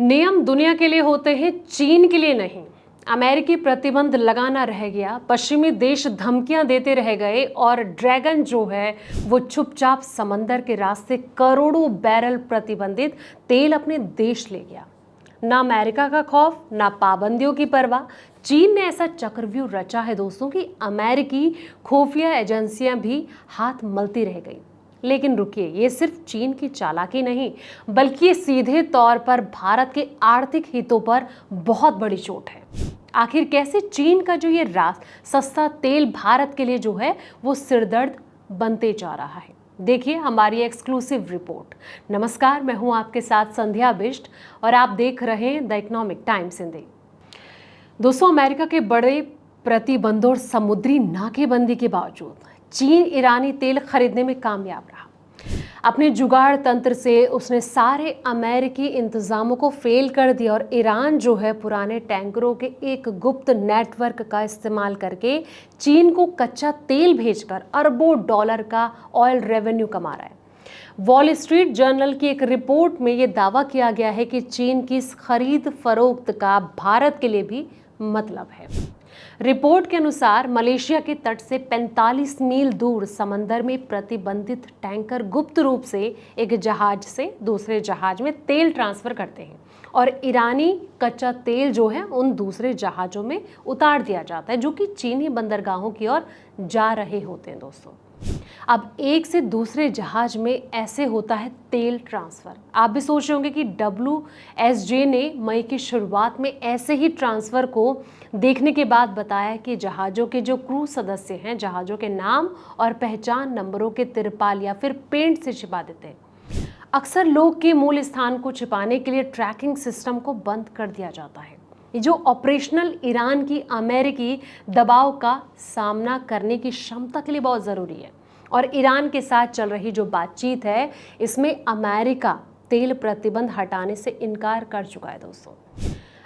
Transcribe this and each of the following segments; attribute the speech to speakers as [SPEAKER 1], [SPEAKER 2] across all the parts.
[SPEAKER 1] नियम दुनिया के लिए होते हैं, चीन के लिए नहीं। अमेरिकी प्रतिबंध लगाना रह गया, पश्चिमी देश धमकियां देते रह गए और ड्रैगन जो है वो चुपचाप समंदर के रास्ते करोड़ों बैरल प्रतिबंधित तेल अपने देश ले गया। ना अमेरिका का खौफ, ना पाबंदियों की परवाह। चीन ने ऐसा चक्रव्यूह रचा है दोस्तों कि अमेरिकी खुफिया एजेंसियां भी हाथ मलती रह गई। लेकिन रुकिए, ये सिर्फ चीन की चालाकी नहीं, बल्कि ये सीधे तौर पर भारत के आर्थिक हितों पर बहुत बड़ी चोट है। आखिर कैसे चीन का जो ये सस्ता तेल भारत के लिए जो है वो सिरदर्द बनते जा रहा है, देखिए हमारी एक्सक्लूसिव रिपोर्ट। नमस्कार, मैं हूं आपके साथ संध्या बिष्ट और आप देख रहे हैं द इकोनॉमिक टाइम्स हिंदी। दोस्तों, अमेरिका के बड़े प्रतिबंधों और समुद्री नाकेबंदी के बावजूद चीन ईरानी तेल खरीदने में कामयाब रहा। अपने जुगाड़ तंत्र से उसने सारे अमेरिकी इंतजामों को फेल कर दिया और ईरान जो है पुराने टैंकरों के एक गुप्त नेटवर्क का इस्तेमाल करके चीन को कच्चा तेल भेजकर अरबों डॉलर का ऑयल रेवेन्यू कमा रहा है। वॉल स्ट्रीट जर्नल की एक रिपोर्ट में यह दावा किया गया है कि चीन की इस खरीद फरोख्त का भारत के लिए भी मतलब है। रिपोर्ट के अनुसार मलेशिया के तट से 45 मील दूर समंदर में प्रतिबंधित टैंकर गुप्त रूप से एक जहाज से दूसरे जहाज में तेल ट्रांसफर करते हैं और ईरानी कच्चा तेल जो है उन दूसरे जहाजों में उतार दिया जाता है, जो कि चीनी बंदरगाहों की ओर जा रहे होते हैं। दोस्तों, अब एक से दूसरे जहाज में ऐसे होता है तेल ट्रांसफर। आप भी सोच रहे होंगे कि WSJ ने मई की शुरुआत में ऐसे ही ट्रांसफर को देखने के बाद बताया कि जहाज़ों के जो क्रू सदस्य हैं, जहाज़ों के नाम और पहचान नंबरों के तिरपाल या फिर पेंट से छिपा देते हैं। अक्सर लोग के मूल स्थान को छिपाने के लिए ट्रैकिंग सिस्टम को बंद कर दिया जाता है, जो ऑपरेशनल ईरान की अमेरिकी दबाव का सामना करने की क्षमता के लिए बहुत ज़रूरी है। और ईरान के साथ चल रही जो बातचीत है, इसमें अमेरिका तेल प्रतिबंध हटाने से इनकार कर चुका है। दोस्तों,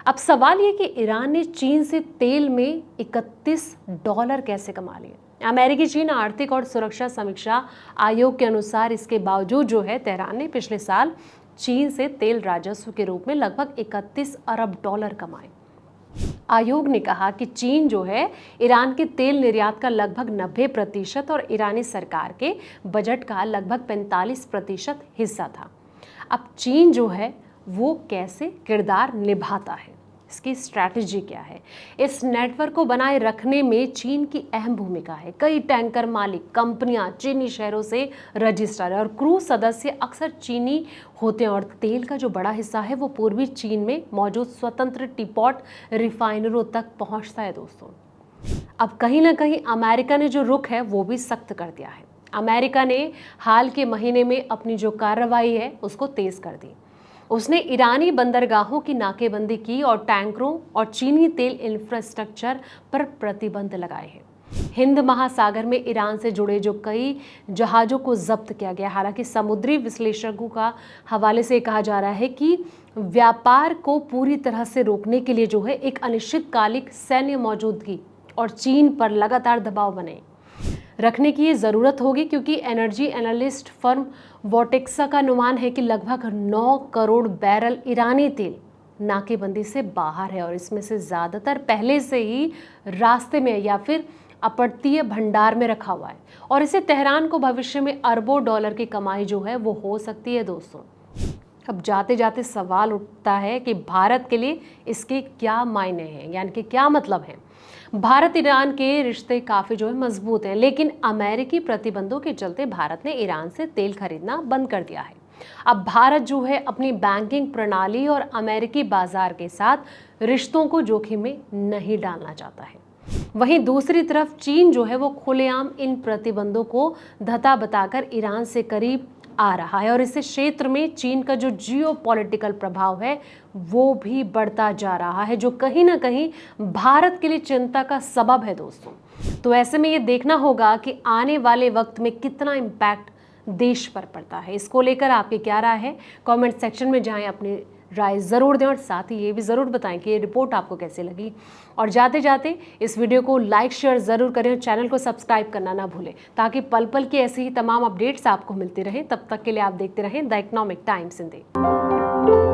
[SPEAKER 1] अब सवाल ये कि ईरान ने चीन से तेल में $31 कैसे कमा लिए। अमेरिकी चीन आर्थिक और सुरक्षा समीक्षा आयोग के अनुसार इसके बावजूद जो है तेहरान ने पिछले साल चीन से तेल राजस्व के रूप में लगभग $31 अरब कमाए। आयोग ने कहा कि चीन जो है ईरान के तेल निर्यात का लगभग 90% और ईरानी सरकार के बजट का लगभग 45% हिस्सा था। अब चीन जो है वो कैसे किरदार निभाता है, इसकी स्ट्रैटेजी क्या है, इस नेटवर्क को बनाए रखने में चीन की अहम भूमिका है। कई टैंकर मालिक कंपनियां चीनी शहरों से रजिस्टर है और क्रू सदस्य अक्सर चीनी होते हैं और तेल का जो बड़ा हिस्सा है वो पूर्वी चीन में मौजूद स्वतंत्र टीपॉट रिफाइनरों तक पहुंचता है। दोस्तों, अब कहीं ना कहीं अमेरिका ने जो रुख है वो भी सख्त कर दिया है। अमेरिका ने हाल के महीने में अपनी जो कार्रवाई है उसको तेज कर दी। उसने ईरानी बंदरगाहों की नाकेबंदी की और टैंकरों और चीनी तेल इंफ्रास्ट्रक्चर पर प्रतिबंध लगाए हैं। हिंद महासागर में ईरान से जुड़े जो कई जहाज़ों को जब्त किया गया। हालांकि समुद्री विश्लेषकों का हवाले से कहा जा रहा है कि व्यापार को पूरी तरह से रोकने के लिए जो है एक अनिश्चितकालिक सैन्य मौजूदगी और चीन पर लगातार दबाव बने रखने की ये ज़रूरत होगी, क्योंकि एनर्जी एनालिस्ट फर्म वोटेक्सा का अनुमान है कि लगभग 9 करोड़ बैरल ईरानी तेल नाकेबंदी से बाहर है और इसमें से ज़्यादातर पहले से ही रास्ते में या फिर अपर्तीय भंडार में रखा हुआ है और इसे तेहरान को भविष्य में अरबों डॉलर की कमाई जो है वो हो सकती है। दोस्तों, अब जाते जाते सवाल उठता है कि भारत के लिए इसके क्या मायने हैं, यानी कि क्या मतलब है। भारत ईरान के रिश्ते काफ़ी जो है मजबूत हैं, लेकिन अमेरिकी प्रतिबंधों के चलते भारत ने ईरान से तेल खरीदना बंद कर दिया है। अब भारत जो है अपनी बैंकिंग प्रणाली और अमेरिकी बाजार के साथ रिश्तों को जोखिम में नहीं डालना चाहता है। वहीं दूसरी तरफ चीन जो है वो खुलेआम इन प्रतिबंधों को धता बताकर ईरान से करीब आ रहा है और इस क्षेत्र में चीन का जो जियोपॉलिटिकल प्रभाव है वो भी बढ़ता जा रहा है, जो कहीं ना कहीं भारत के लिए चिंता का सबब है। दोस्तों, तो ऐसे में ये देखना होगा कि आने वाले वक्त में कितना इम्पैक्ट देश पर पड़ता है। इसको लेकर आपकी क्या राय है, कमेंट सेक्शन में जाएं, अपनी राय ज़रूर दें और साथ ही ये भी ज़रूर बताएं कि ये रिपोर्ट आपको कैसे लगी। और जाते जाते इस वीडियो को लाइक शेयर ज़रूर करें और चैनल को सब्सक्राइब करना ना भूलें, ताकि पल पल की ऐसी ही तमाम अपडेट्स आपको मिलती रहें। तब तक के लिए आप देखते रहें द इकोनॉमिक टाइम्स हिंदी।